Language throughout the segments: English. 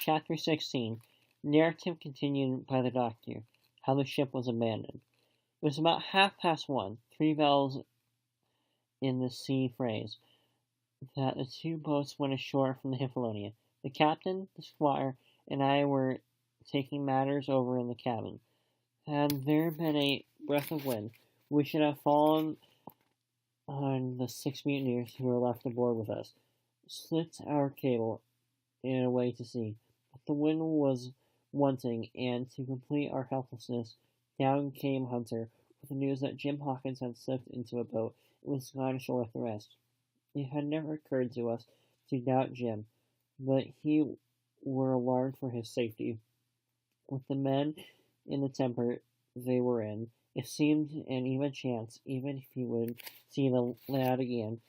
Chapter 16. Narrative continued by the doctor. How the ship was abandoned. It was about 1:30, 3 bells in the sea phrase, that the two boats went ashore from the Hippolonia. The captain, the squire, and I were taking matters over in the cabin. Had there been a breath of wind, we should have fallen on the 6 mutineers who were left aboard with us, slit our cable, and away to sea. But the wind was wanting, and to complete our helplessness, down came Hunter with the news that Jim Hawkins had slipped into a boat and was gone ashore with the rest. It had never occurred to us to doubt Jim, but he were alarmed for his safety. With the men in the temper they were in, it seemed an even chance, even if he would see the lad again.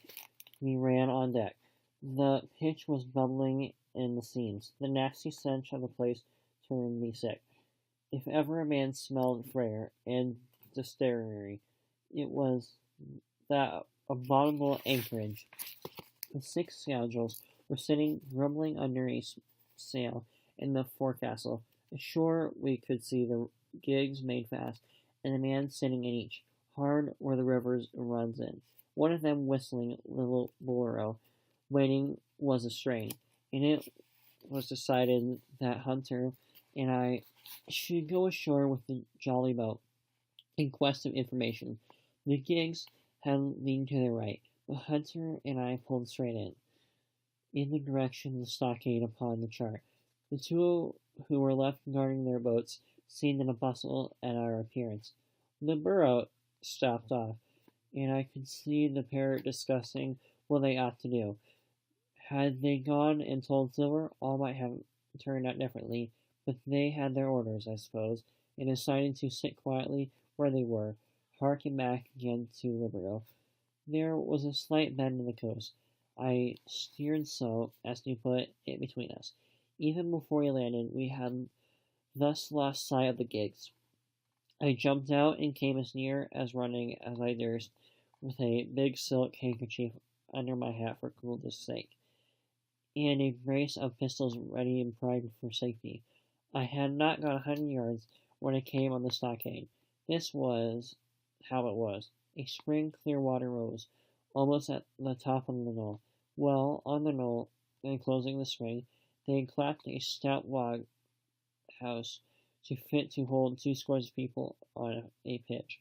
We ran on deck. The pitch was bubbling in the seams. The nasty stench of the place turned me sick. If ever a man smelled Frere and dysentery, it was that abominable anchorage. The 6 scoundrels were sitting grumbling under a sail in the forecastle. Ashore we could see the gigs made fast, and a man sitting in each, hard where the river runs in. One of them whistling little bolero, waiting was a strain, and it was decided that Hunter and I should go ashore with the jolly boat in quest of information. The gigs had leaned to the right, but Hunter and I pulled straight in the direction of the stockade upon the chart. The two who were left guarding their boats seemed in a bustle at our appearance. The burro stopped off, and I could see the pair discussing what they ought to do. Had they gone and told Silver, all might have turned out differently, but they had their orders, I suppose, and decided to sit quietly where they were, harking back again to Liberto. There was a slight bend in the coast. I steered so as to put it between us. Even before we landed, we had thus lost sight of the gigs. I jumped out and came as near as running as I durst, with a big silk handkerchief under my hat for coolness' sake, and a brace of pistols ready and primed for safety. I had not gone 100 yards when I came on the stockade. This was how it was. A spring clear water rose, almost at the top of the knoll. Well, on the knoll, enclosing the spring, they had clapped a stout log house fit to hold 2 scores of people on a pitch,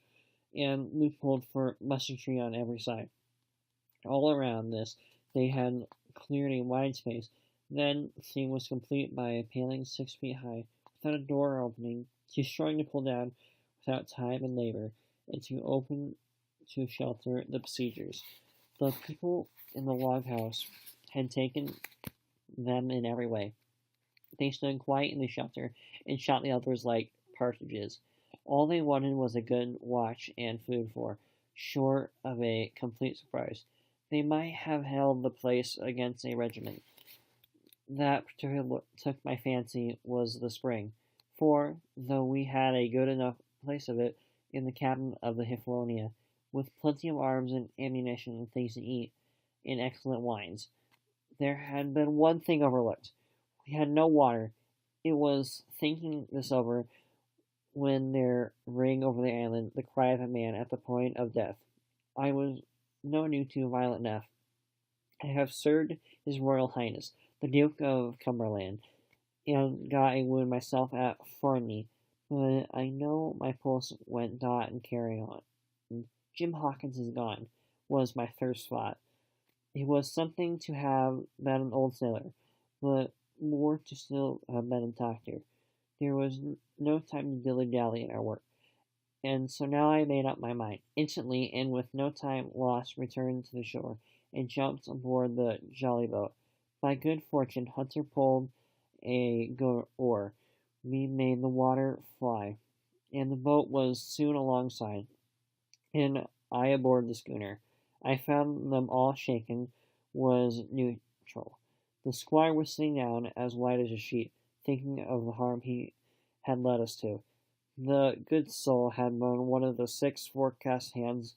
and loopholed for musketry on every side. All around this they had cleared a wide space. Then the scene was complete by a paling 6 feet high, without a door opening, too strong to pull down without time and labor, and too open to shelter the besiegers. The people in the log house had taken them in every way. They stood quiet in the shelter and shot the others like partridges. All they wanted was a good watch and food for, short of a complete surprise. They might have held the place against a regiment. That particularly took my fancy was the spring, for, though we had a good enough place of it in the cabin of the Hippolonia, with plenty of arms and ammunition and things to eat, and excellent wines, there had been one thing overlooked. We had no water. It was thinking this over when there rang over the island the cry of a man at the point of death. I was no new to violent enough. I have served His Royal Highness, the Duke of Cumberland, and got a wound myself at Forney, but I know my pulse went dot and carry on. Jim Hawkins is gone, was my first thought. It was something to have been an old sailor, but more to still have been a doctor. There was no time to dilly-dally in our work, and so now I made up my mind. Instantly, and with no time lost, returned to the shore, and jumped aboard the jolly boat. By good fortune, Hunter pulled a good oar. We made the water fly, and the boat was soon alongside, and I aboard the schooner. I found them all shaken, was neutral. The squire was sitting down as white as a sheet, thinking of the harm he had led us to. The good soul had known one of the 6 forecast hands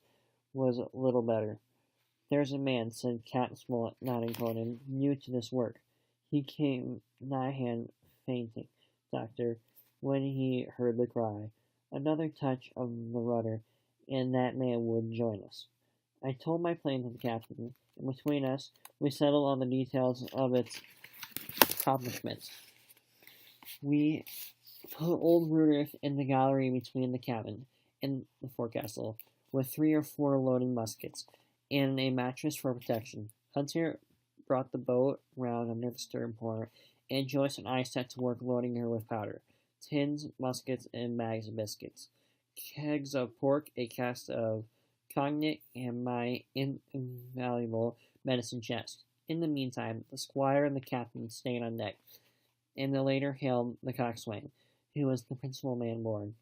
was little better. There's a man, said Captain Smollett, nodding toward him, new to this work. He came nigh hand fainting, doctor, when he heard the cry. Another touch of the rudder, and that man would join us. I told my plan to the captain, and between us, we settled on the details of its accomplishments. We put old Rudolph in the gallery between the cabin and the forecastle, with 3 or 4 loading muskets, and a mattress for protection. Hunter brought the boat round under the stern port, and Joyce and I set to work loading her with powder, tins, muskets, and bags of biscuits, kegs of pork, a cask of cognac, and my invaluable medicine chest. In the meantime, the squire and the captain stayed on deck, and the later hailed the coxswain, who was the principal man aboard.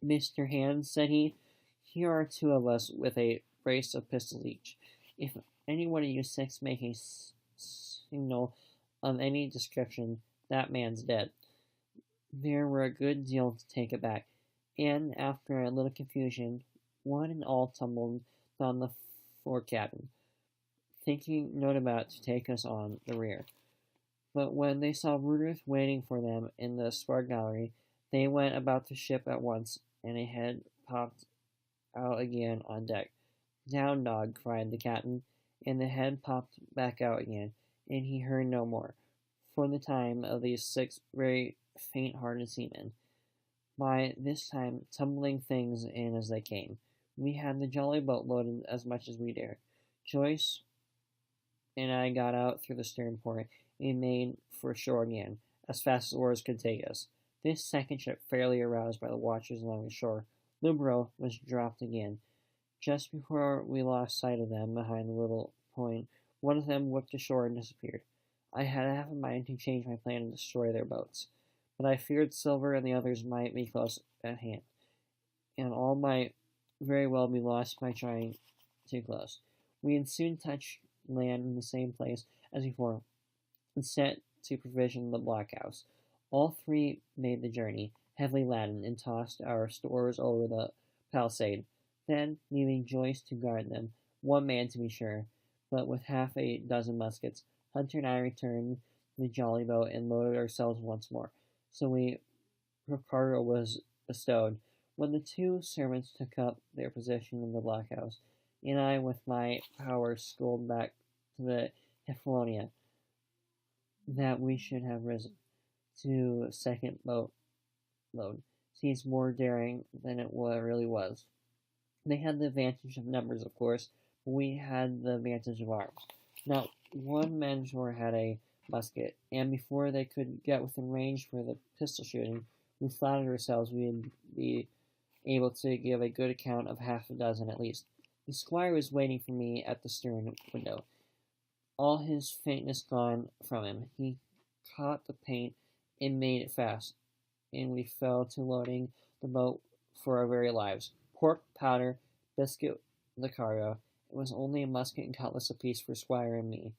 "Mr. Hand," said he, "here are 2 of us with a brace of pistols each. If any one of you 6 make a signal of any description, that man's dead." There were a good deal to take aback, and after a little confusion, one and all tumbled down the fore cabin, thinking no doubt to take us on the rear. But when they saw Rudolph waiting for them in the spar gallery, they went about the ship at once, and a head popped out again on deck. "Down, dog!" cried the captain, and the head popped back out again, and he heard no more, for the time, of these 6 very faint-hearted seamen. By this time, tumbling things in as they came, we had the jolly boat loaded as much as we dared. Joyce and I got out through the stern port and made for shore again, as fast as oars could take us. This second ship, fairly aroused by the watchers along the shore, Lubro, was dropped again. Just before we lost sight of them behind the little point, one of them whipped ashore and disappeared. I had half a mind to change my plan and destroy their boats, but I feared Silver and the others might be close at hand, and all might very well be lost by trying too close. We had soon touched land in the same place as before, and set to provision the blockhouse. All 3 made the journey, heavily laden, and tossed our stores over the palisade. Then, leaving Joyce to guard them, 1 man to be sure, but with half a dozen muskets, Hunter and I returned to the jolly boat and loaded ourselves once more. So her cargo was bestowed, when the 2 servants took up their position in the blockhouse, and I, with my power, sculled back to the Kefalonia, that we should have risen to second boat load, seems more daring than it really was. They had the advantage of numbers, of course, but we had the advantage of arms. Not one mentor had a musket, and before they could get within range for the pistol shooting, we flattered ourselves we would be able to give a good account of half a dozen at least. The squire was waiting for me at the stern window, all his faintness gone from him. He caught the paint and made it fast, and we fell to loading the boat for our very lives. Pork, powder, biscuit, the cargo. It was only a musket and cutlass apiece for Squire and me,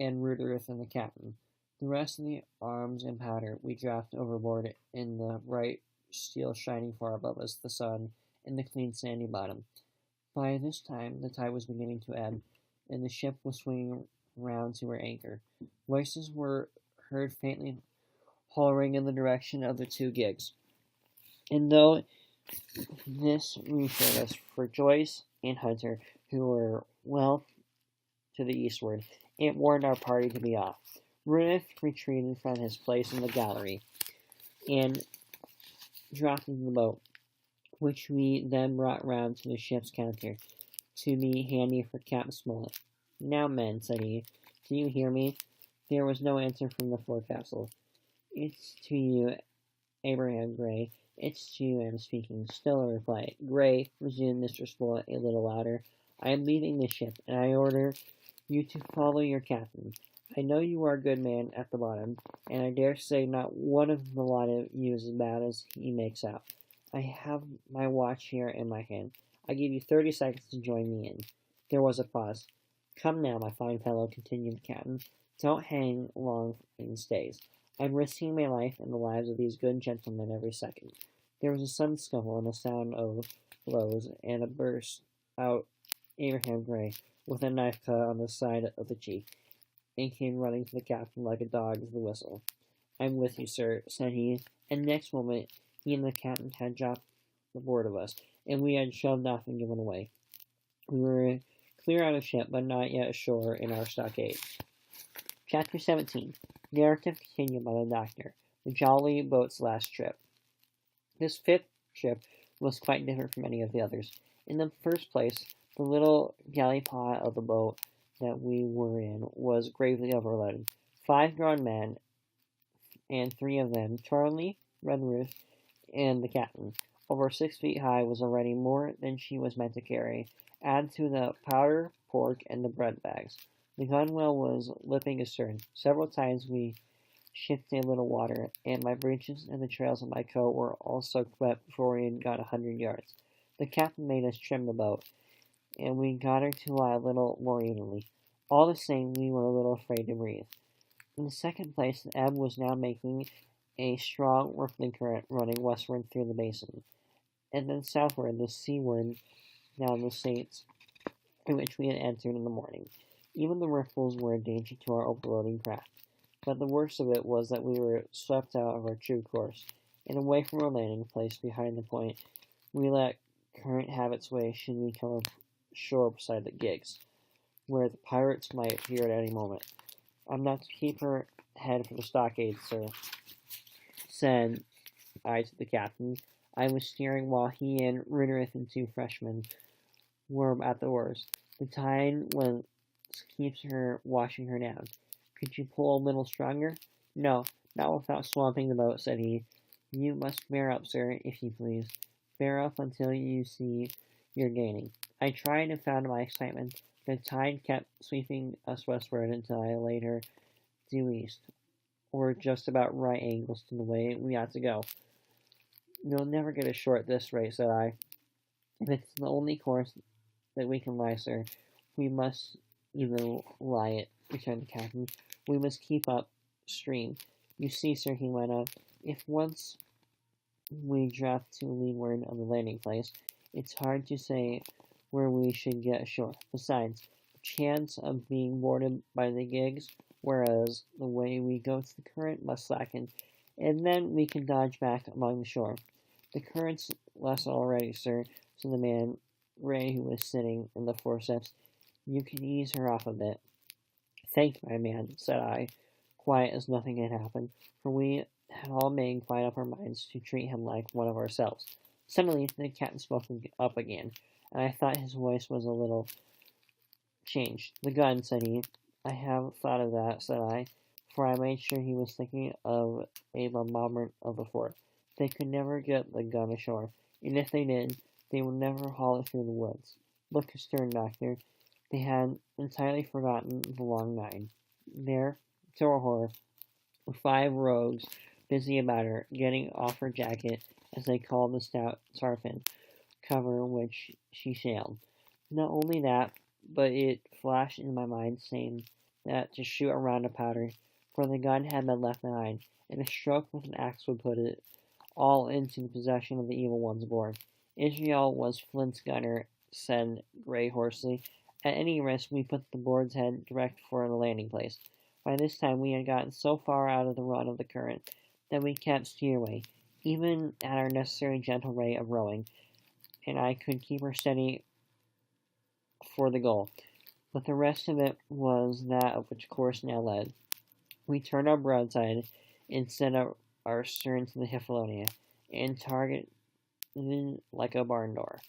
and Rudolph and the captain. The rest of the arms and powder we dropped overboard in the bright steel shining far above us, the sun, and the clean sandy bottom. By this time the tide was beginning to ebb, and the ship was swinging round to her anchor. Voices were heard faintly hollering in the direction of the 2 gigs, and though this reassured us for Joyce and Hunter, who were well to the eastward, it warned our party to be off. Rudolph retreated from his place in the gallery and dropped into the boat, which we then brought round to the ship's counter to be handy for Captain Smollett. "Now, men," said he, "do you hear me?" There was no answer from the forecastle. "It's to you, Abraham Gray. It's to you I am speaking." Still a reply. "Gray," resumed Mr. Smollett a little louder, "I am leaving the ship, and I order you to follow your captain. I know you are a good man at the bottom, and I dare say not one of the lot of you is as bad as he makes out. I have my watch here in my hand. I give you 30 seconds to join me in." There was a pause. "Come now, my fine fellow," continued the captain. "Don't hang long in stays. I'm risking my life and the lives of these good gentlemen every second." There was a sudden scuffle and a sound of blows, and a burst out Abraham Gray, with a knife cut on the side of the cheek, and came running to the captain like a dog to the whistle. I'm with you, sir, said he, and next moment he and the captain had dropped aboard of us, and we had shoved off and given away. We were clear out of ship, but not yet ashore in our stockade. Chapter 17. Narrative continued by the Doctor. The Jolly Boat's last trip. This fifth trip was quite different from any of the others. In the first place, the little galley-pot of the boat that we were in was gravely overloaded. 5 grown men, and 3 of them, Charlie, Redruth, and the captain, over 6 feet high, was already more than she was meant to carry. Add to the powder, pork, and the bread bags. The gunwale was lipping astern. Several times we shipped a little water, and my breeches and the trails of my coat were all soaked wet before we had got 100 yards. The captain made us trim the boat, and we got her to lie a little more evenly. All the same, we were a little afraid to breathe. In the second place, the ebb was now making a strong rippling current running westward through the basin, and then southward, the seaward, down the states in which we had entered in the morning. Even the ripples were a danger to our overloading craft. But the worst of it was that we were swept out of our true course, and away from our landing place behind the point. We let current have its way should we come ashore beside the gigs, where the pirates might appear at any moment. I'm not to keep her head for the stockade, sir, said I to the captain. I was steering while he and Ridderith and 2 freshmen were at the oars. The tide was keeps her washing her down. Could you pull a little stronger? No, not without swamping the boat, said he. You must bear up, sir, if you please. Bear up until you see you're gaining. I tried and found my excitement. The tide kept sweeping us westward until I laid her due east, or just about right angles to the way we ought to go. You'll never get ashore at this rate, said I. If it's the only course that we can lie, sir, we must even lie it, returned the captain. We must keep up stream. You see, sir, he went on, if once we draft to leeward of the landing place, it's hard to say where we should get ashore. Besides, the chance of being boarded by the gigs, whereas the way we go to the current must slacken, and then we can dodge back among the shore. The current's less already, sir, said the man, Ray, who was sitting in the forceps. You can ease her off a bit. Thank you, my man, said I, quiet as nothing had happened, for we had all made quite up our minds to treat him like one of ourselves. Suddenly the captain spoke up again, and I thought his voice was a little changed. The gun, said he. I have thought of that, said I, for I made sure he was thinking of a bombardment of the fort. They could never get the gun ashore, and if they did, they would never haul it through the woods. Look astern, Doctor. They had entirely forgotten the long 9. There, to our horror, were 5 rogues busy about her, getting off her jacket, as they called the stout tarpon cover which she sailed. Not only that, but it flashed in my mind, saying that to shoot a round of powder, for the gun had been left behind, and a stroke with an axe would put it all into the possession of the evil ones aboard. Israel was Flint's gunner, said Gray hoarsely. At any risk, we put the board's head direct for the landing place. By this time, we had gotten so far out of the run of the current that we kept steerway, even at our necessary gentle rate of rowing, and I could keep her steady for the goal. But the rest of it was that of which course now led. We turned our broadside and set our stern to the Hippolonia, and targeted like a barn door.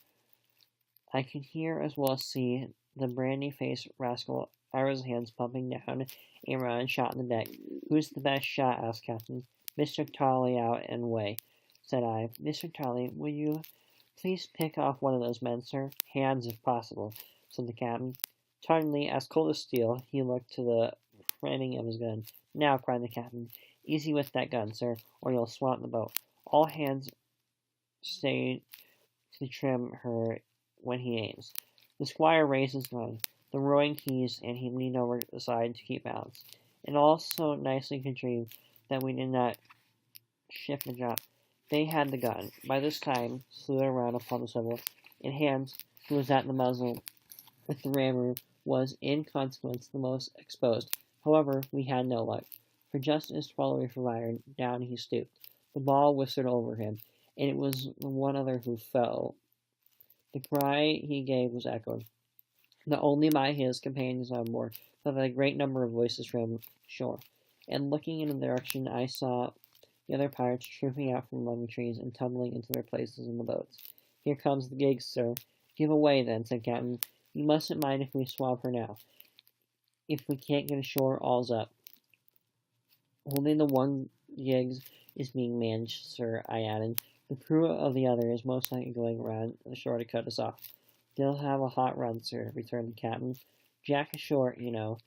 I could hear as well as see the brandy-faced rascal Ira's hands pumping down a round shot in the deck. Who's the best shot? Asked Captain. Mr. Tarley out and away, said I. Mr. Tarley, will you please pick off one of those men, sir? Hands, if possible, said the captain. Tarley, as cold as steel, he looked to the framing of his gun. Now, cried the captain, easy with that gun, sir, or you'll swamp the boat. All hands stay to trim her when he aims. The squire raised his gun, the rowing keys, and he leaned over the side to keep balance. And all so nicely contrived that we did not shift the drop. They had the gun, by this time, slewed around upon the swivel, and Hans, who was at the muzzle with the rammer, was, in consequence, the most exposed. However, we had no luck, for just as Swallowy fired, down he stooped. The ball whistled over him, and it was the one other who fell. The cry he gave was echoed, not only by his companions on board, but by a great number of voices from shore. And looking in the direction, I saw the other pirates trooping out from among the trees and tumbling into their places in the boats. "Here comes the gig, sir." "Give away, then," said Captain. "You mustn't mind if we swab her now. If we can't get ashore, all's up." "Only the one gig is being manned, sir," I added. "The crew of the other is most likely going around the shore to cut us off." "They'll have a hot run, sir," returned the captain. "Jack ashore, you know.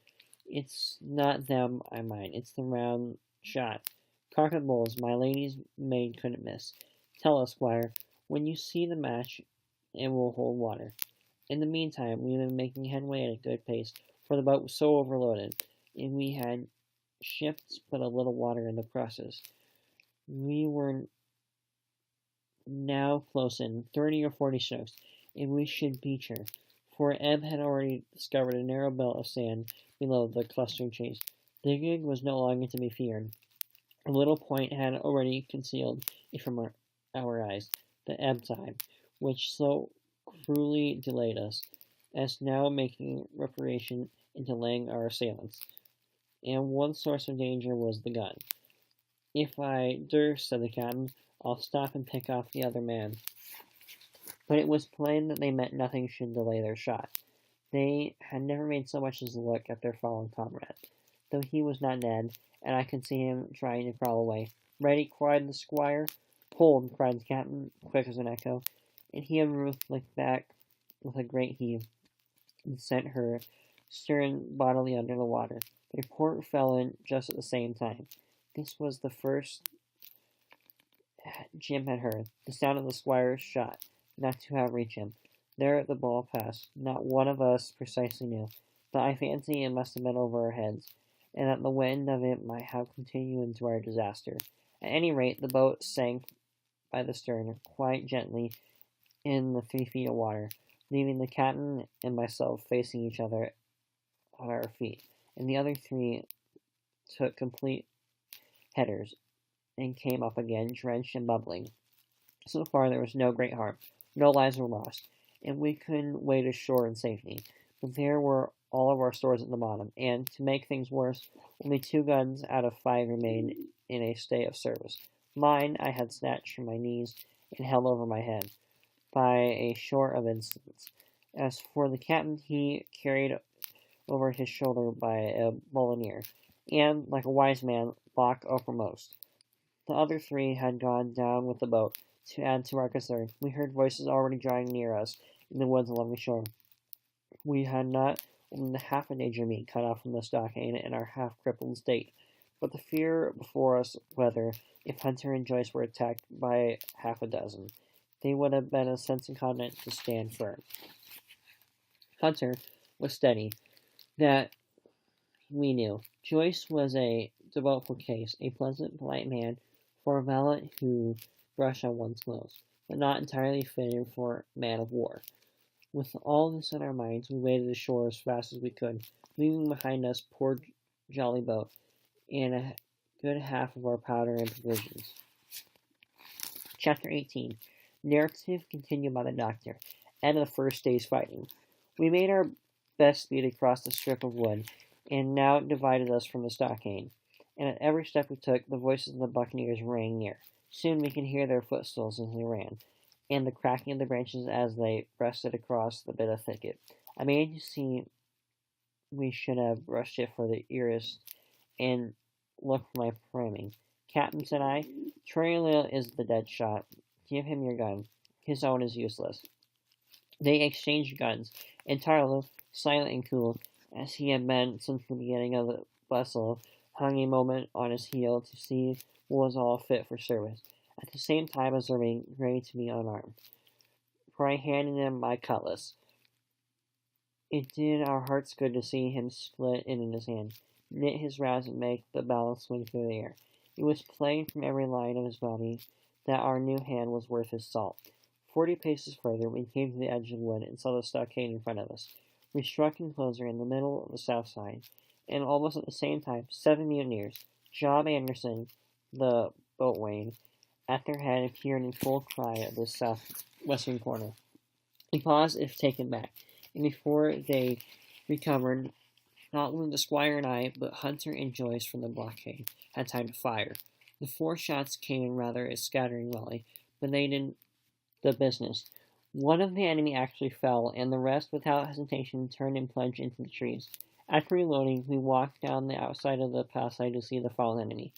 It's not them I mind, it's the round shot. Cock and bulls, my lady's maid couldn't miss. Tell us, squire, when you see the match, and we'll hold water." In the meantime, we had been making headway at a good pace, for the boat was so overloaded, and we had shipped but a little water in the process. We were now close in, 30 or 40 strokes, and we should beach her, for Ebb had already discovered a narrow belt of sand below the clustering trees. The gig was no longer to be feared. A little point had already concealed it from our eyes, the ebb tide, which so cruelly delayed us, as now making reparation in delaying our assailants. And one source of danger was the gun. "If I durst," said the captain, "I'll stop and pick off the other man." But it was plain that they meant nothing should delay their shot. They had never made so much as a look at their fallen comrade, though he was not dead, and I could see him trying to crawl away. "Ready!" cried the squire. "Hold!" cried the captain, quick as an echo, and he and Ruth looked back with a great heave, and sent her stern bodily under the water. The report fell in just at the same time. This was the first Jim had heard, the sound of the squire's shot, not to have reached him. There the ball passed. Not one of us precisely knew, but I fancy it must have been over our heads, and that the wind of it might have continued into our disaster. At any rate, the boat sank by the stern, quite gently, in the 3 feet of water, leaving the captain and myself facing each other on our feet, and the other 3 took complete headers, and came up again, drenched and bubbling. So far there was no great harm, no lives were lost, and we could wade ashore in safety. But there were all of our stores at the bottom, and, to make things worse, only 2 guns out of 5 remained in a state of service. Mine I had snatched from my knees and held over my head, by a short of instance. As for the captain, he carried over his shoulder by a boutonniere, and, like a wise man, lock uppermost. The other 3 had gone down with the boat. To add to our concern, we heard voices already drawing near us in the woods along the shore. We had not only the half of danger of being cut off from the stockade in our half-crippled state, but the fear before us whether, if Hunter and Joyce were attacked by half a dozen, they would have been a sense and confidence to stand firm. Hunter was steady, that we knew. Joyce was a devoutful case, a pleasant, polite man for a valet who brushed on one's clothes, but not entirely fitted for man of war. With all this in our minds, we waded ashore as fast as we could, leaving behind us poor jolly boat and a good half of our powder and provisions. Chapter 18. Narrative continued by the doctor. End of the first day's fighting. We made our best speed across the strip of wood, and now it divided us from the stockade, and at every step we took, the voices of the buccaneers rang near. Soon we could hear their footsteps as they ran, and the cracking of the branches as they breasted across the bit of thicket. I began to see we should have rushed it for the earest, and looked for my priming. "Captain," said I, "Trailer is the dead shot. Give him your gun. His own is useless." They exchanged guns, and Tarlo, silent and cool, as he had been since the beginning of the vessel, hung a moment on his heel to see what was all fit for service, at the same time observing Gray to be unarmed, for I handed him my cutlass. It did our hearts good to see him split it in his hand, knit his rods and make the balance swing through the air. It was plain from every line of his body that our new hand was worth his salt. 40 paces further, we came to the edge of the wood and saw the stockade in front of us. We struck in closer in the middle of the south side, and almost at the same time 7 mutineers, Job Anderson, the boatswain, at their head, appeared in full cry at the southwestern corner. He paused as if taken back, and before they recovered, not only the squire and I, but Hunter and Joyce from the blockade had time to fire. The 4 shots came in rather a scattering volley, but they did the business. One of the enemy actually fell, and the rest, without hesitation, turned and plunged into the trees. After reloading, we walked down the outside of the passage to see the fallen enemy.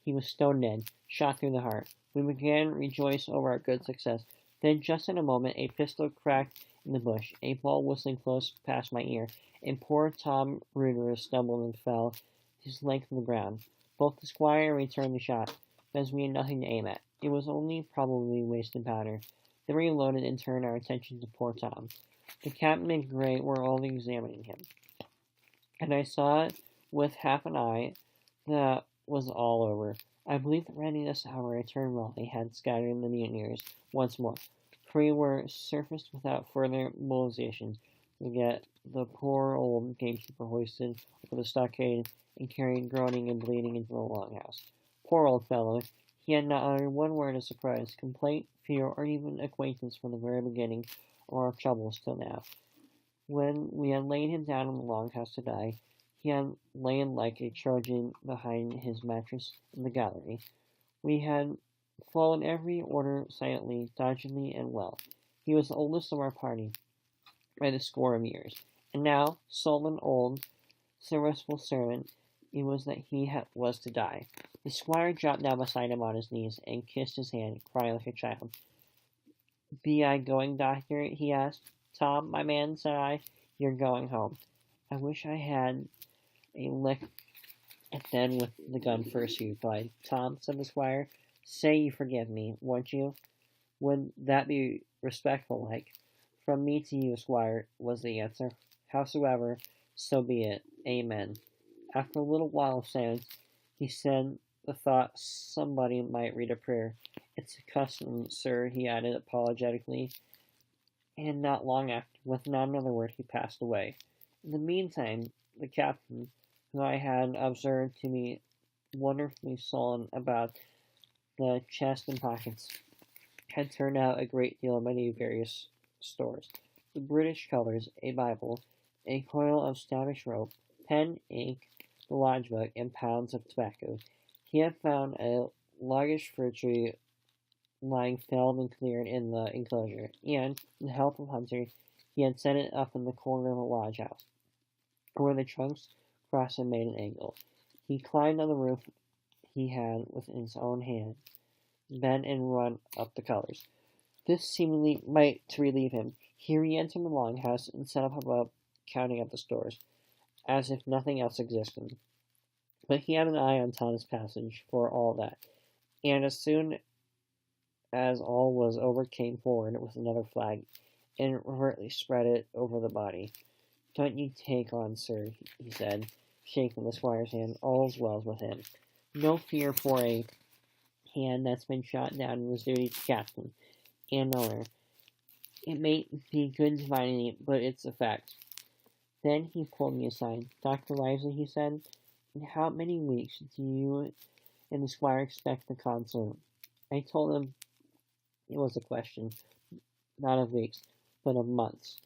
He was stone dead, shot through the heart. We began to rejoice over our good success. Then, just in a moment, a pistol cracked in the bush, a ball whistling close past my ear, and poor Tom Ruder stumbled and fell his length on the ground. Both the squire and returned the shot, but as we had nothing to aim at, it was only probably wasted powder. Then we reloaded and turned our attention to poor Tom. The captain and Gray were all examining him, and I saw with half an eye that was all over. I believe that readiness our return volley had scattered the mutineers once more, for we were surfaced without further mobilization to get the poor old gamekeeper hoisted over the stockade and carried groaning and bleeding into the longhouse. Poor old fellow! He had not uttered one word of surprise, complaint, fear, or even acquaintance from the very beginning of our troubles till now. When we had laid him down in the longhouse to die, he had lain like a Trojan behind his mattress in the gallery. We had followed every order silently, doggedly, and well. He was the oldest of our party by the score of years, and now, sullen old, serviceable servant, it was that he was to die. The squire dropped down beside him on his knees and kissed his hand, crying like a child. "Be I going, doctor?" he asked. "Tom, my man," said I, "you're going home." "I wish I had a lick at them with the gun first," he replied. "Tom," said the squire, "say you forgive me, won't you? Would that be respectful like?" "From me to you, squire," was the answer. "Howsoever, so be it. Amen." After a little while of silence, he said the thought somebody might read a prayer. "It's a custom, sir," he added apologetically, and not long after, with not another word, he passed away. In the meantime, the captain, who I had observed to be wonderfully sullen about the chest and pockets, had turned out a great deal of many various stores: the British colours, a Bible, a coil of stoutish rope, pen, ink, the lodge book, and pounds of tobacco. He had found a largish fir tree lying felled and cleared in the enclosure, and, in the help of Hunter, he had set it up in the corner of the lodge house, where the trunks crossed and made an angle. He climbed on the roof he had with his own hand, bent and run up the colours. This seemingly might to relieve him. He re-entered the longhouse and set up above, counting up the stores, as if nothing else existed. But he had an eye on Tom's passage, for all that, and as soon as all was over came forward with another flag, and overtly spread it over the body. "Don't you take on, sir," he said, shaking the squire's hand. "All's well with him. No fear for a hand that's been shot down in his duty to captain and owner. It may be good dividing, but it's a fact." Then he pulled me aside. "Dr. Livesey," he said, "in how many weeks do you and the squire expect the consul?" I told him it was a question, not of weeks, but of months.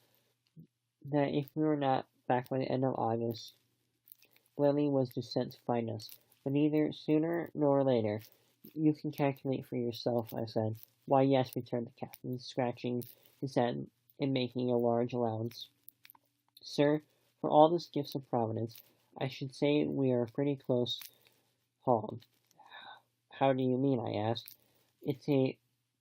That if we were not back by the end of August, Lily was to send to find us, but neither sooner nor later. "You can calculate for yourself," I said. "Why, yes," returned the captain, scratching his head and making a large allowance. "Sir, for all the gifts of Providence, I should say we are pretty close hauled." "How do you mean?" I asked. "It's a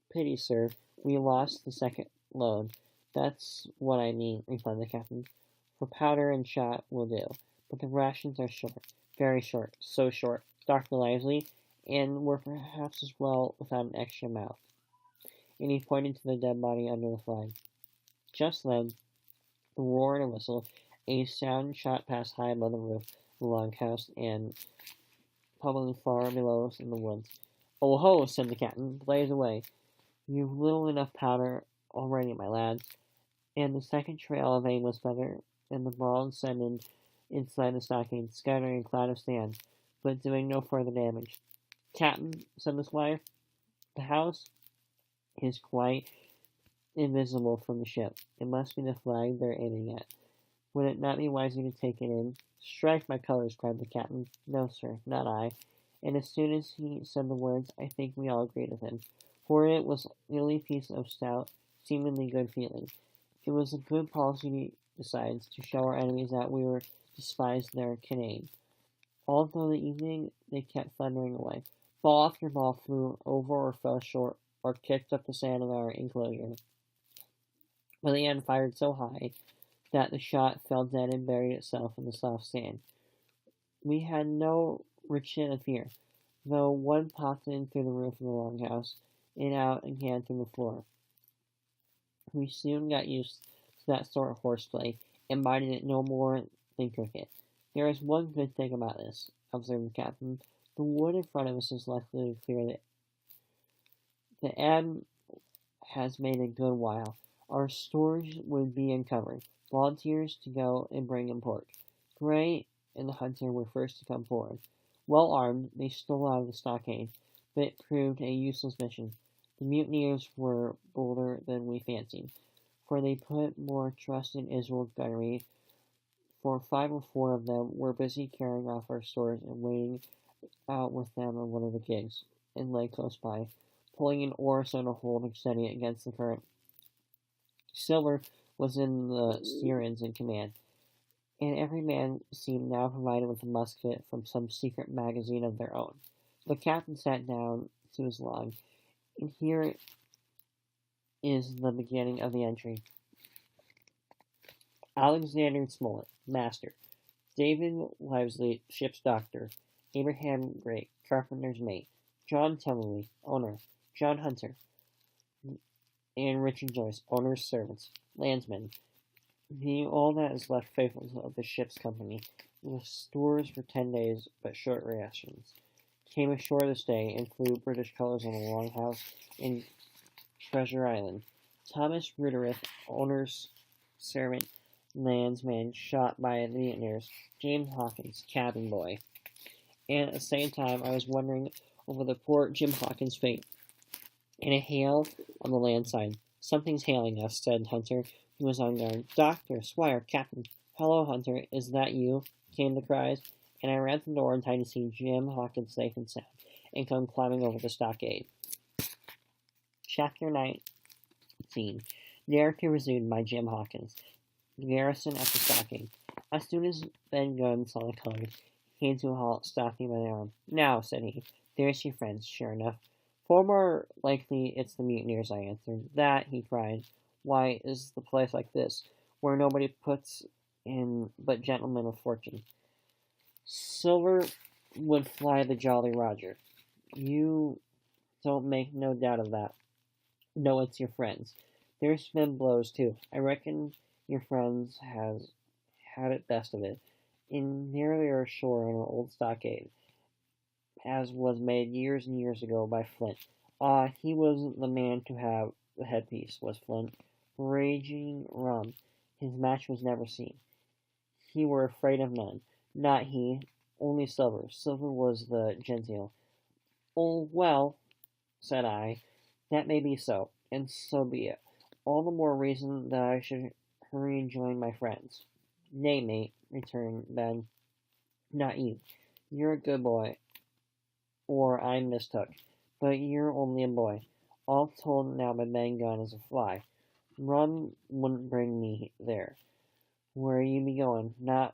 pity, sir, we lost the second load. That's what I mean," replied the captain. "For powder and shot will do, but the rations are short, very short, so short, Dr. Livesey, and were perhaps as well without an extra mouth." And he pointed to the dead body under the flag. Just then, the roar and a whistle, a sound shot past high above the roof of the longhouse, and probably far below us in the woods. "Oh ho!" said the captain. "Blaze away. You've little enough powder already, my lads." And the second trail of aim was better, and the ball descended inside the stockade, scattering a cloud of sand. but doing no further damage. Captain, said the squire, the house is quite invisible from the ship. It must be the flag they're aiming at. Would it not be wiser to take it in? Strike my colors, cried the captain. No, sir, not I. And as soon as he said the words, I think we all agreed with him, for it was the only piece of stout, seemingly good feeling. It was a good policy, besides, to show our enemies that we were despised their cannade. All through the evening they kept thundering away. Ball after ball flew over or fell short, or kicked up the sand of our enclosure. But the end fired so high that the shot fell dead and buried itself in the soft sand. We had no retreat to fear, though one popped in through the roof of the longhouse, and out again through the floor. We soon got used to that sort of horseplay, and minded it no more than cricket. There is one good thing about this, observed the captain. The wood in front of us is likely to clear. The ebb has made a good while. Our stores would be uncovered. Volunteers to go and bring in pork. Gray and the hunter were first to come forward. Well armed, they stole out of the stockade, but it proved a useless mission. The mutineers were bolder than we fancied, for they put more trust in Israel's gunnery, for 5 or 4 of them were busy carrying off our stores and wading out with them on one of the gigs, and lay close by, pulling an oar so to hold and steady it against the current. Silver was in the steerage in command, and every man seemed now provided with a musket from some secret magazine of their own. The captain sat down to his log, and here is the beginning of the entry. Alexander Smollett, master. David Livesey, ship's doctor. Abraham Gray, carpenter's mate. John Tumley, owner. John Hunter, and Richard Joyce, owner's servants. Landsmen, being all that is left faithful of the ship's company, with stores for 10 days, but short rations, came ashore this day and flew British colors on the Longhouse in Treasure Island. Thomas Ruderith, owner's servant, landsman, shot by the mutineers. James Hawkins, cabin boy. And at the same time, I was wondering over the poor Jim Hawkins' fate. And a hail on the land side. Something's hailing us, said Hunter, who was on guard. Doctor, squire, captain. Hello, Hunter, is that you? Came the cries, and I ran to the door in time to see Jim Hawkins safe and sound, and come climbing over the stockade. Chapter 19. Narrative resumed by Jim Hawkins. The garrison at the stockade. As soon as Ben Gunn saw the colors, he came to a halt, stopping by the arm. Now, said he, there's your friends, sure enough. Far more likely it's the mutineers, I answered. That, he cried. Why, is the place like this, where nobody puts in but gentlemen of fortune. Silver would fly the Jolly Roger. You don't make no doubt of that. No, it's your friends. There's been blows, too. I reckon your friends has had it best of it. In nearly our shore on our old stockade, as was made years and years ago by Flint. He was the man to have the headpiece, was Flint. Raging rum. His match was never seen. He were afraid of none. Not he, only Silver. Silver was the genteel. Oh, well, said I, that may be so, and so be it. All the more reason that I should hurry and join my friends. Nay, mate, returned Ben. Not you. You're a good boy, or I mistook. But you're only a boy. All told now my main gun is a fly. Rum wouldn't bring me there. Where you be going? Not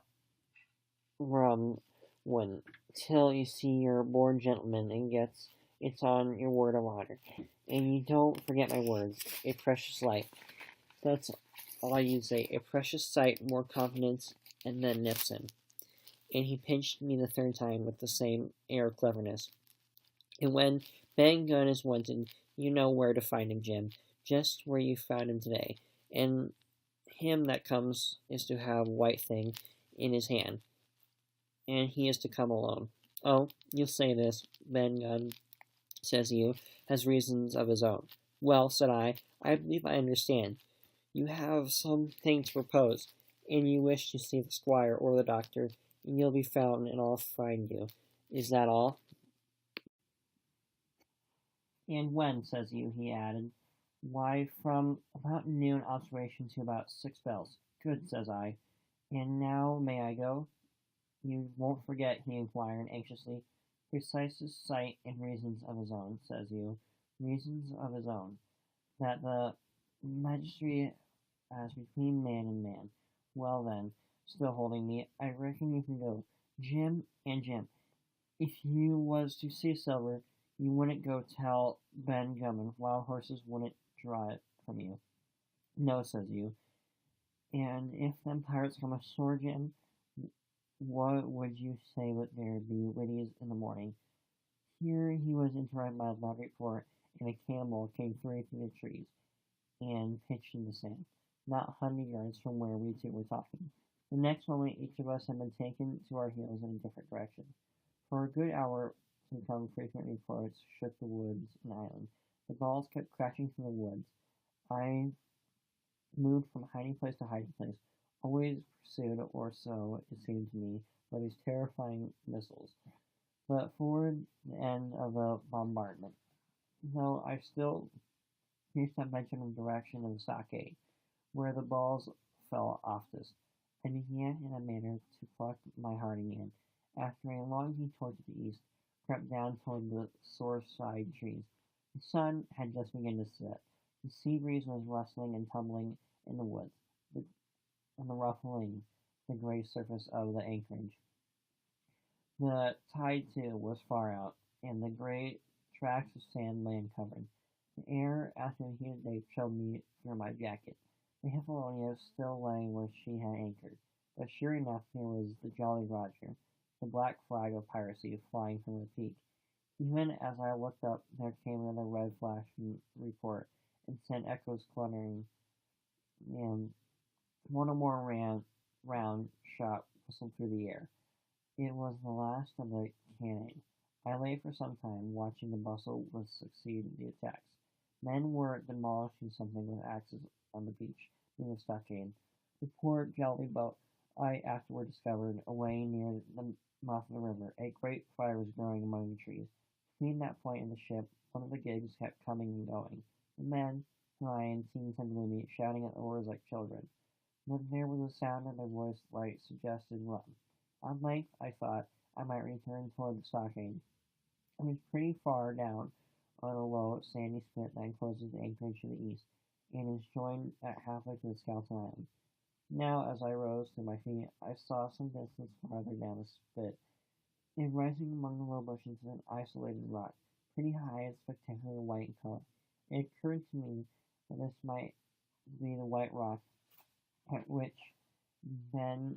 rum wouldn't. Till you see you're a born gentleman and gets it's on your word of honor. And you don't forget my words. A precious life. That's all you'd say. A precious sight, more confidence, and then nips him. And he pinched me the third time with the same air of cleverness. And when Ben Gunn is wanted, you know where to find him, Jim. Just where you found him today. And him that comes is to have white thing in his hand. And he is to come alone. Oh, you'll say this, Ben Gunn, says you, has reasons of his own. Well, said I believe I understand. You have some thing to propose, and you wish to see the squire or the doctor, and you'll be found, and I'll find you. Is that all? And when, says you, he added. Why, from about noon observation to about 6 bells. Good, says I. And now may I go? You won't forget, he inquired anxiously. Precise sight and reasons of his own, says you. Reasons of his own. That the magistrate as between man and man. Well then, still holding me, I reckon you can go. Jim, if you was to see Silver, you wouldn't go tell Ben Gummin wild horses wouldn't draw it from you. No, says you. And if them pirates come ashore, Jim, what would you say would there be widdies in the morning? Here he was interrupted by a loud report, and a cannonball came through the trees and pitched in the sand, not 100 yards from where we two were talking. The next moment each of us had been taken to our heels in a different direction. For a good hour to come, frequent reports shook the woods and island. The balls kept crashing through the woods. I moved from hiding place to hiding place, always pursued, or so it seemed to me, by these terrifying missiles. But forward the end of the bombardment, though I still reached that mentioned direction of the stockade, where the balls fell oftest, I began in a manner to pluck my heart again. After a long detour to the east, crept down toward the shore-side trees. The sun had just begun to set. The sea breeze was rustling and tumbling in the woods, and the ruffling the gray surface of the anchorage. The tide, too, was far out, and the great tracts of sand lay uncovered. The air, after a heated day, chilled me through my jacket. The Hippolonia still lay where she had anchored, but sure enough there was the Jolly Roger, the black flag of piracy, flying from the peak. Even as I looked up, there came another red flash and report, and sent echoes cluttering, and one or more round shot whistled through the air. It was the last of the cannonade. I lay for some time, watching the bustle which succeeded the attacks. Men were demolishing something with axes on the beach near the stockade. The poor jolly boat, I afterward discovered, away near the mouth of the river. A great fire was growing among the trees. Between that point and the ship, one of the gigs kept coming and going. The men, who I had seen some gloomy, shouting at the oars like children. When there was a sound of their voice like suggested run. At length I thought I might return toward the stockade. It was pretty far down on a low, sandy spit that encloses the anchorage to the east, and is joined at halfway to the Skeleton Island. Now, as I rose to my feet, I saw some distance farther down the spit, and rising among the low bushes, an isolated rock, pretty high and spectacularly white in color. It occurred to me that this might be the white rock at which Ben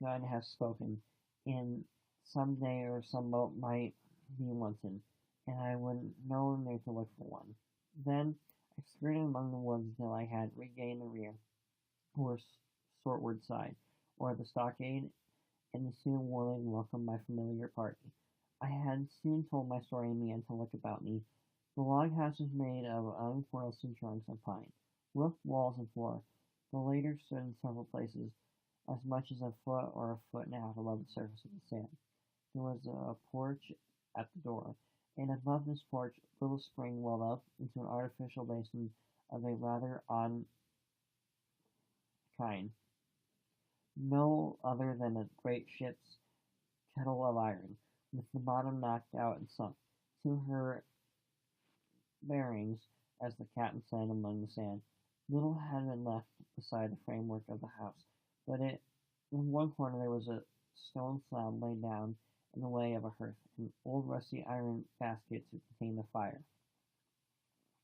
God has spoken, and some day or some boat might be wanted, and I would know where to look for one. Then I skirted among the woods till I had regained the rear, or shortward side, or the stockade, and soon warmly welcomed my familiar party. I had soon told my story and began to look about me. The log house was made of unforested trunks of pine, roof, walls, and floor. The latter stood in several places, as much as a foot or a foot and a half above the surface of the sand. There was a porch at the door, and above this porch a little spring welled up into an artificial basin of a rather odd kind, no other than a great ship's kettle of iron, with the bottom knocked out and sunk to her bearings, as the captain said among the sand. Little had been left beside the framework of the house, but in one corner there was a stone slab laid down in the way of a hearth, an old rusty iron basket to contain the fire.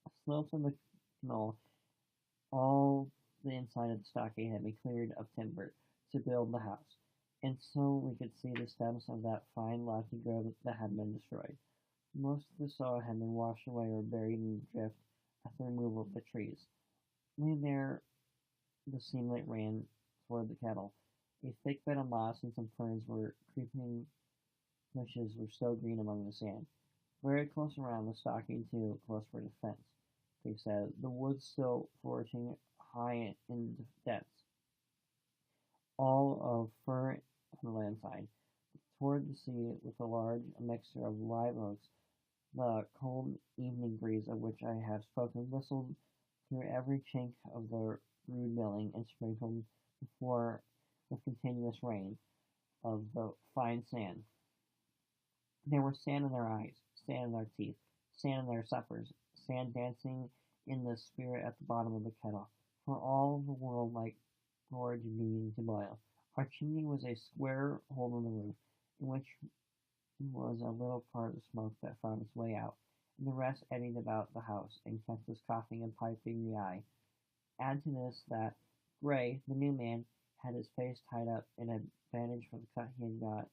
A slope of the knoll, all the inside of the stockade had been cleared of timber to build the house, and so we could see the stems of that fine lofty grove that had been destroyed. Most of the soil had been washed away or buried in the drift at the removal of the trees. Only there the streamlet ran toward the kettle. A thick bed of moss and some ferns were creeping bushes were still green among the sand. Very close around the stockade, too, close for defense, they said, the woods still flourishing high in depths, all of fir on the land side. toward the sea with a large mixture of live oaks. The cold evening breeze of which I have spoken whistled through every chink of the rude building and sprinkled the floor with continuous rain of the fine sand. There was sand in their eyes, sand in their teeth, sand in their suppers, sand dancing in the spirit at the bottom of the kettle, for all the world like gorge beginning to boil. Our chimney was a square hole in the roof, in which was a little part of the smoke that found its way out, and the rest eddied about the house and kept us coughing and piping the eye. Add to this that Gray, the new man, had his face tied up in a bandage for the cut he had got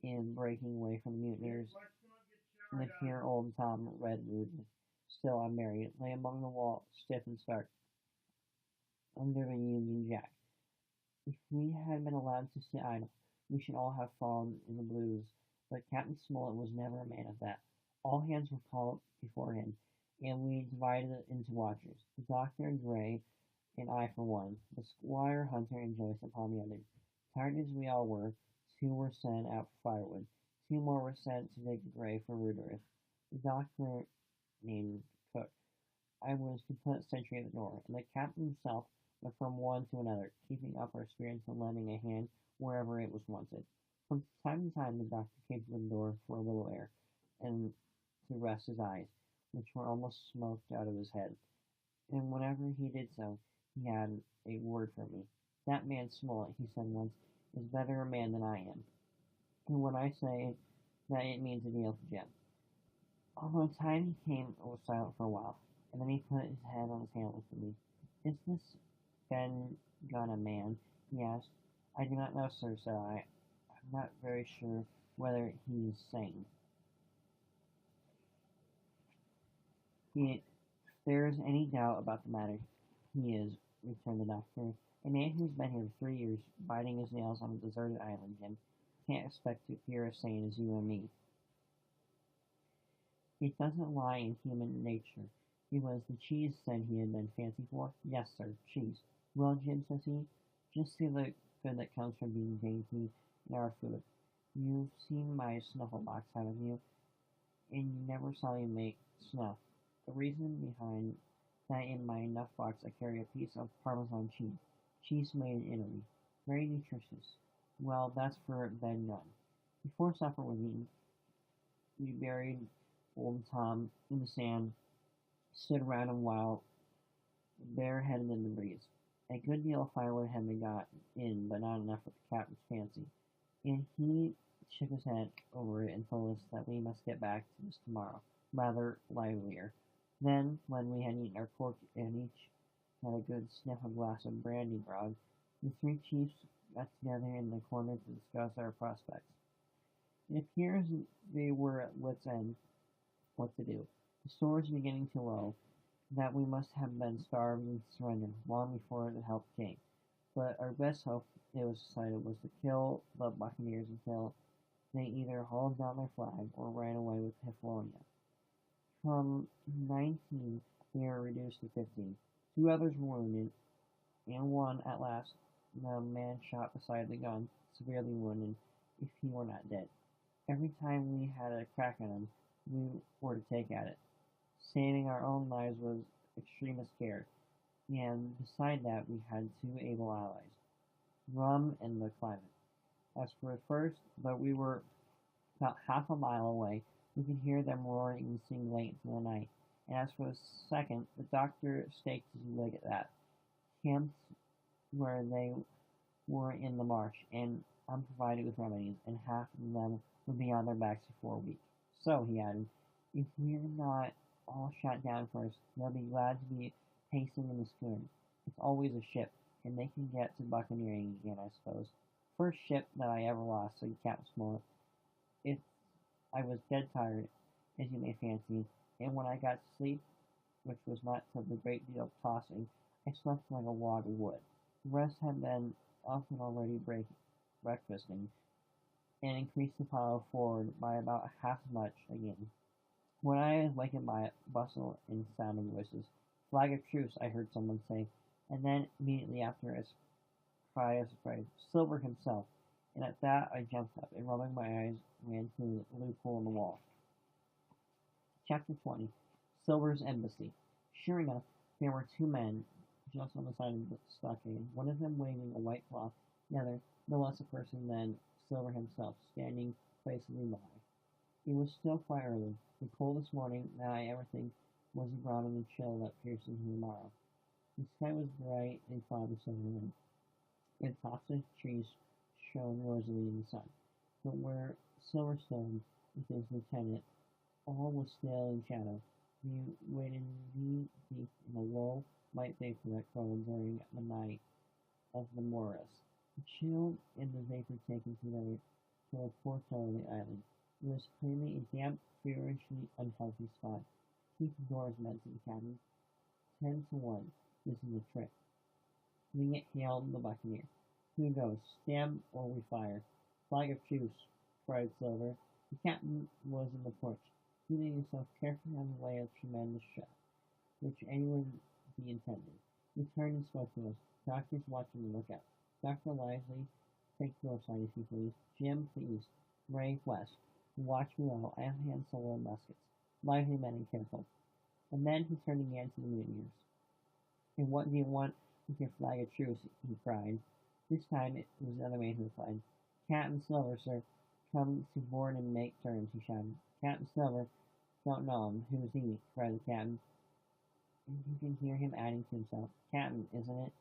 in breaking away from the mutineers, and here old Tom Redwood, still unmarried, lay among the wall, stiff and stark, under the Union Jack. If we had been allowed to sit idle, we should all have fallen in the blues, but Captain Smollett was never a man of that. All hands were called before him, and we divided into watchers, the doctor, Gray, and I for one, the Squire, Hunter, and Joyce upon the other. Tired as we all were, two were sent out for firewood. Two more were sent to dig the grave for Rudolph. The doctor named Cook. I was to put sentry at the door, and the captain himself went from one to another, keeping up our spirits and lending a hand wherever it was wanted. From time to time the doctor came to the door for a little air, and to rest his eyes, which were almost smoked out of his head, and whenever he did so, he had a word for me. That man Smollett, he said once, is better a man than I am, and when I say that it means a deal to Jim. Although time he came and was silent for a while, and then he put his head on his hand and looked at me. Is this Ben Gunn a man? He asked. I do not know, sir, said I. I'm not very sure whether he's sane. If there is any doubt about the matter, he is, returned the doctor. A man who's been here for 3 years, biting his nails on a deserted island, Jim, can't expect to appear as sane as you and me. It doesn't lie in human nature. It was the cheese said he had been fancy for. Yes, sir, cheese. Well, Jim, says he, just see the good that comes from being dainty in our food. You've seen my snuffle box, haven't you? And you never saw me make snuff. The reason behind that in my snuff box I carry a piece of Parmesan cheese. Cheese made in Italy. Very nutritious. Well, that's for Ben Gunn. Before supper was eaten, we buried old Tom in the sand, stood around him while bareheaded in the breeze. A good deal of firewood had been got in, but not enough for the captain's fancy, and he shook his head over it and told us that we must get back to this tomorrow, rather livelier. Then, when we had eaten our pork and each had a good sniff of a glass of brandy grog, the three chiefs got together in the corner to discuss our prospects. It appears they were at wits' end what to do. The store was beginning to low, that we must have been starved and surrendered long before the help came. But our best hope, it was decided, was to kill the buccaneers until they either hauled down their flag or ran away with Hifflonia. From 19 they were reduced to 15. Two others were wounded, and one, at last, the man shot beside the gun, severely wounded, if he were not dead. Every time we had a crack at him, we were to take at it. Saving our own lives was extremest care, and beside that we had two able allies, rum and the climate. As for the first, though we were about half a mile away, we could hear them roaring and sing late into the night, and as for the second, the doctor staked his leg at that. Camped where they were in the marsh, and unprovided with remedies, and half of them would be on their backs before a week. So, he added, if we're not all shot down first, they'll be glad to be pacing in the schooner. It's always a ship, and they can get to buccaneering again, I suppose. First ship that I ever lost, said Captain Smollett. I was dead tired, as you may fancy, and when I got to sleep, which was not till the great deal of tossing, I slept like a log of wood. The rest had been often already breakfasting, and increased the pile forward by about half as much again. When I was wakened by a bustle and sound of voices, flag of truce, I heard someone say, and then immediately after a cry of surprise, Silver himself, and at that I jumped up, and rubbing my eyes, ran to the loophole in the wall. Chapter 20. Silver's Embassy. Sure enough, there were two men just on the side of the stockade, one of them waving a white cloth, the other, no less a person than Silver himself, standing placidly by. It was still quite early, the coldest morning that I ever think was brought on the chill that pierced into the morrow. The sky was bright and cloud with silver, and tops of trees shone rosily in the sun. But where Silver stood with his lieutenant, all was still in shadow. He waded knee-deep in a low, white vapor that curled during the night of the morass. The chill and the vapor taken together to a portal of the island. It was plainly a damp, feverishly unhealthy spot. Keep the doors, men, said the captain. 10 to 1. This is the trick. Wingate hailed the buccaneer. Who goes? Stand or we fire. Flag of truce, cried Silver. The captain was in the porch, seating himself carefully on the way of tremendous shot, which anyone be intended. He turned and spoke to us. Doctors watching the lookout. Dr. Lively, take the north side if you please. Jim to the east. Ray west. Watch below. I have hand solo muskets. Lively men and careful. And then he turned again to the mutineers. And what do you want with your flag of truce? He cried. This time it was the other man who replied. Captain Silver, sir. Come to board and make terms, he shouted. Captain Silver, don't know him. Who's he? Cried the captain. And you can hear him adding to himself. Captain, isn't it?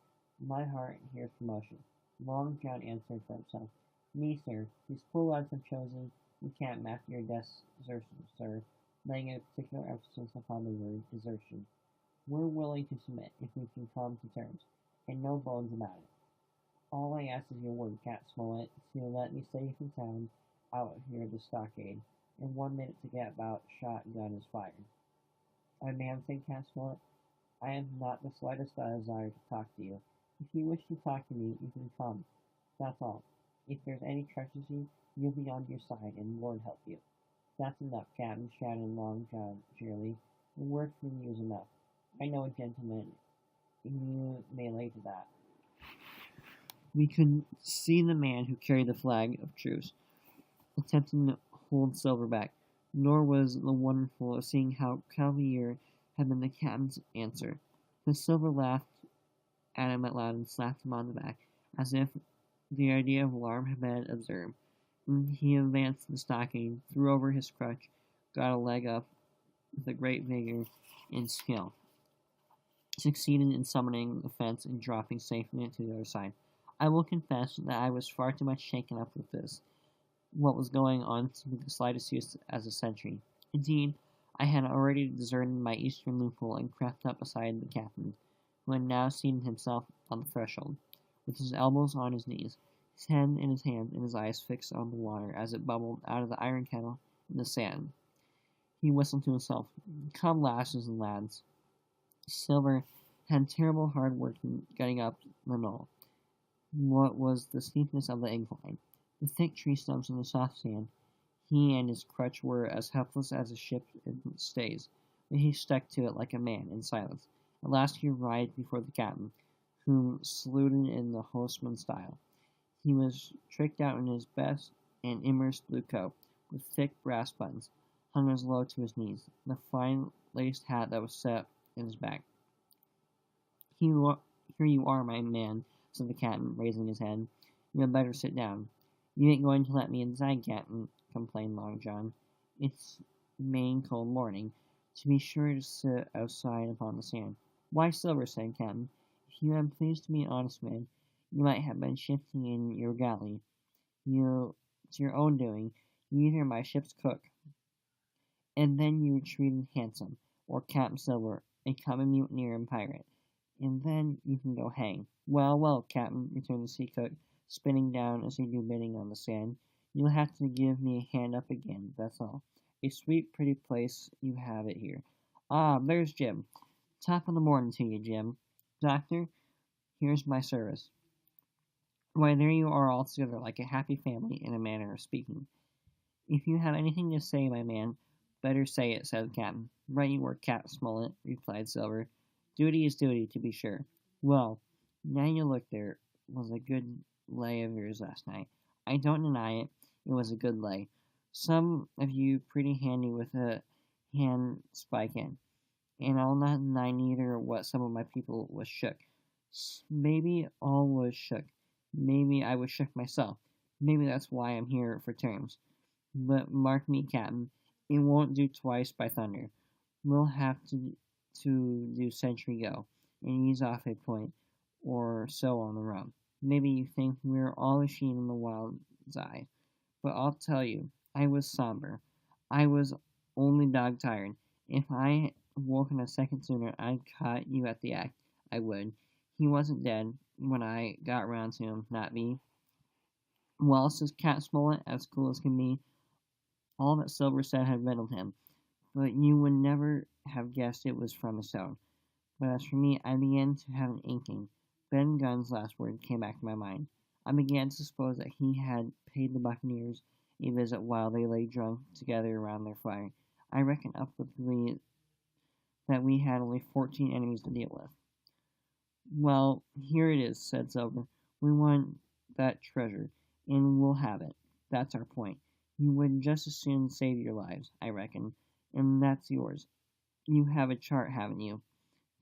My heart hears promotion. Long John answered for himself. Me, sir. These poor lads have chosen the captain after your desertion, sir, laying a particular emphasis upon the word desertion. We're willing to submit if we can come to terms, and no bones about it. All I ask is your word, Cat Smollett, to let me safe and sound out here at the stockade, and 1 minute to get about shotgun is fired. My man, said Cat Smollett, I have not the slightest desire to talk to you. If you wish to talk to me, you can come. That's all. If there's any treachery, you'll be on your side, and Lord help you. That's enough, Captain, shouted Long John cheerily. A word from you is enough. I know a gentleman, and you may lay to that. We could see the man who carried the flag of truce attempting to hold Silver back, nor was the wonderful of seeing how Cavalier had been the captain's answer. The Silver laughed at him out loud and slapped him on the back, as if the idea of alarm had been absurd. And he advanced to the stockade, threw over his crutch, got a leg up with a great vigor and skill, succeeded in summoning the fence and dropping safely to the other side. I will confess that I was far too much shaken up with what was going on to be the slightest use as a sentry. Indeed, I had already deserted my eastern loophole and crept up beside the captain, who had now seated himself on the threshold, with his elbows on his knees, his head in his hands and his eyes fixed on the water as it bubbled out of the iron kettle in the sand. He whistled to himself. Come, lasses and lads. Silver had terrible hard work in getting up the knoll. What was the steepness of the incline, the thick tree stumps and the soft sand. He and his crutch were as helpless as a ship in stays, but he stuck to it like a man in silence. At last he arrived before the captain, whom saluted in the hostman style. He was tricked out in his best and immersed blue coat, with thick brass buttons, hung as low to his knees, and a fine laced hat that was set in his back. Here you are, my man, said the captain, raising his head. You had better sit down. You ain't going to let me inside, Captain, complained Long John. It's main cold morning. To be sure to sit outside upon the sand. Why, Silver, said Captain, if you had pleased to be an honest man, you might have been shifting in your galley. It's your own doing. You either my ship's cook, and then you treated handsome, or Captain Silver, a common mutineer and pirate, and then you can go hang. Well, well, Captain, returned the sea cook, spinning down as he do bidding on the sand. You'll have to give me a hand up again, that's all. A sweet, pretty place you have it here. Ah, there's Jim. Top of the morning to you, Jim. Doctor, here's my service. Why, there you are all together like a happy family, in a manner of speaking. If you have anything to say, my man, better say it, said the captain. Right you were, Cap Smollett, replied Silver. Duty is duty, to be sure. Well, now you look, there was a good lay of yours last night. I don't deny it. It was a good lay. Some of you pretty handy with a hand spike in, and I'll not deny neither what some of my people was shook. Maybe all was shook. Maybe I was shook myself. Maybe that's why I'm here for terms. But mark me, Captain, it won't do twice by thunder. We'll have to do sentry go, and ease off a point or so on the rum. Maybe you think we're all a sheen in the wild's eye, but I'll tell you, I was somber. I was only dog tired. If I woken a second sooner, I'd caught you at the act. I would. He wasn't dead when I got round to him, not me. Well, says Cat Smollett, as cool as can be, all that Silver said had riddled him, but you would never have guessed it was from a stone. But as for me, I began to have an inkling. Ben Gunn's last word came back to my mind. I began to suppose that he had paid the buccaneers a visit while they lay drunk together around their fire. I reckoned upliftingly that we had only 14 enemies to deal with. Well, here it is, said Silver. We want that treasure, and we'll have it. That's our point. You would just as soon save your lives, I reckon, and that's yours. You have a chart, haven't you?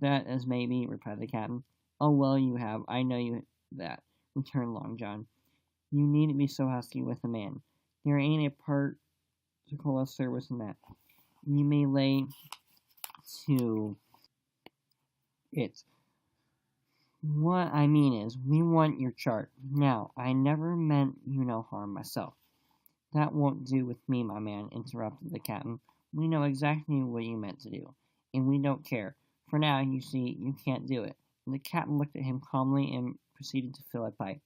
That as may be, replied the captain. Oh, well, you have. I know you that, returned Long John. You needn't be so husky with a man. There ain't a particle of service in that. You may lay to it. What I mean is, we want your chart. Now, I never meant you no harm myself. That won't do with me, my man, interrupted the captain. We know exactly what you meant to do, and we don't care. For now, you see, you can't do it. And the captain looked at him calmly and proceeded to fill a pipe.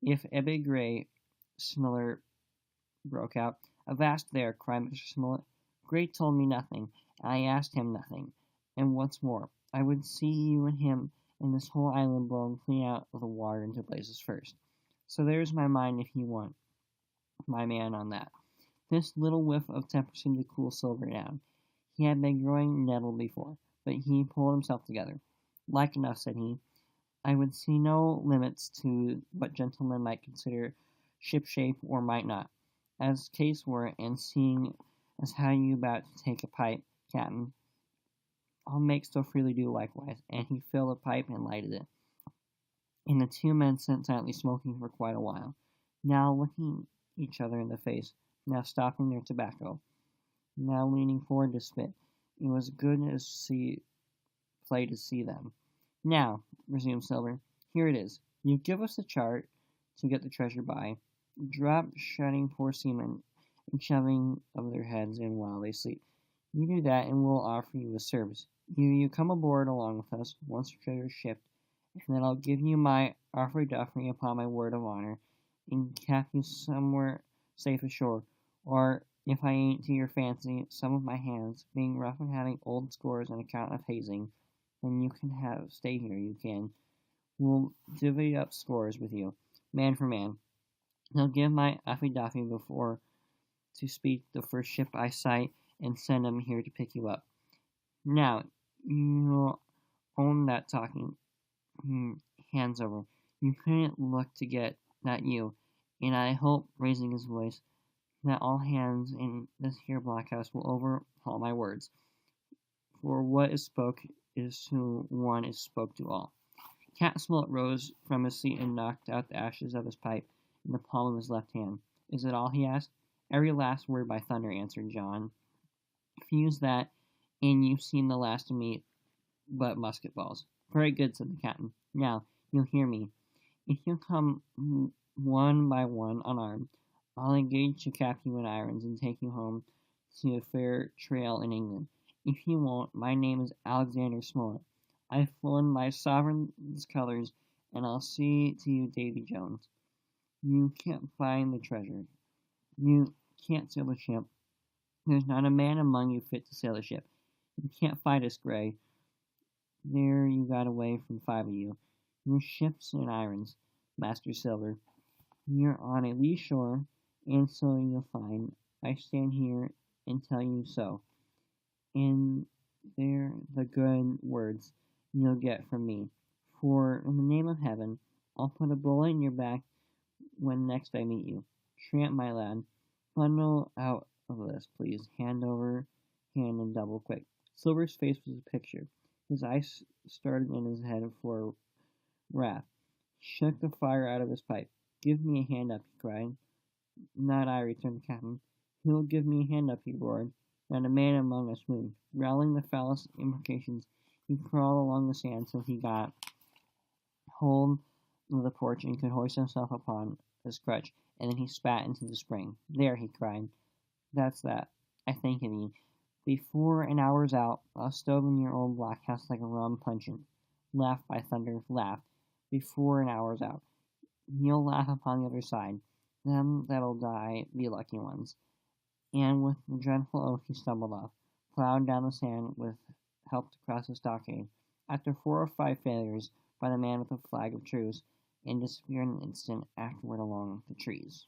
If Ebbe Gray, Smiller broke out. Avast there, cried Mr. Smollett. Gray told me nothing, and I asked him nothing. And what's more, I would see you and him and this whole island blown clean out of the water into places first. So there's my mind if you want my man on that. This little whiff of temper seemed to cool Silver down. He had been growing nettled before, but he pulled himself together. Like enough, said he. I would see no limits to what gentlemen might consider shipshape or might not. As case were, and seeing as how you about to take a pipe, Captain, I'll make so freely do likewise. And he filled a pipe and lighted it. And the two men sat silently smoking for quite a while, now looking each other in the face, now stopping their tobacco, now leaning forward to spit. It was good as play to see them. Now, resumed Silver, here it is. You give us the chart to get the treasure by. Drop shutting poor seamen and shoving of their heads in while they sleep. You do that, and we'll offer you a service. You come aboard along with us once the treasure is shipped, and then I'll give you my offery-duffery upon my word of honor, and cap you somewhere safe ashore, or, if I ain't to your fancy, some of my hands, being rough and having old scores on account of hazing, then you can stay here, you can. We'll divvy up scores with you, man for man. I'll give my affy-daffy before to speak the first ship I sight, and send 'em here to pick you up. Now, you own that talking hands over. You couldn't look to get that you, and I hope, raising his voice, that all hands in this here blockhouse will overhaul my words. For what is spoke is to one is spoke to all. Cat Smollett rose from his seat and knocked out the ashes of his pipe in the palm of his left hand. Is it all? He asked. Every last word by thunder, answered John. Fuse that, and you've seen the last of me but musket balls. Very good, said the captain. Now, you'll hear me. If you'll come one by one unarmed, I'll engage to cap you in irons and take you home to a fair trail in England. If you won't, my name is Alexander Smollett. I've flown my sovereign's colors, and I'll see to you, Davy Jones. You can't find the treasure. You can't sail the ship. There's not a man among you fit to sail a ship. You can't fight us, Gray. There you got away from 5 of you. Your ship's in irons, Master Silver. You're on a lee shore, and so you'll find. I stand here and tell you so. And they're the good words you'll get from me. For, in the name of heaven, I'll put a bullet in your back when next I meet you. Tramp, my lad, bundle out of this, please. Hand over hand and double quick. Silver's face was a picture. His eyes started in his head for wrath. Shook the fire out of his pipe. Give me a hand up, he cried. Not I, returned the captain. Who'll give me a hand up, he roared. Not a man among us moved. Growling the foulest imprecations, he crawled along the sand till he got hold of the porch and could hoist himself upon his crutch, and then he spat into the spring. There, he cried. That's that. I think of ye. Before an hour's out, I'll stove in your old blockhouse like a rum puncheon. Laugh, by thunder, laugh. Before an hour's out. You'll laugh upon the other side. Them that'll die be lucky ones. And with a dreadful oath he stumbled off, plowed down the sand with help to cross the stockade, after 4 or 5 failures by the man with the flag of truce, and disappeared an instant afterward among the trees.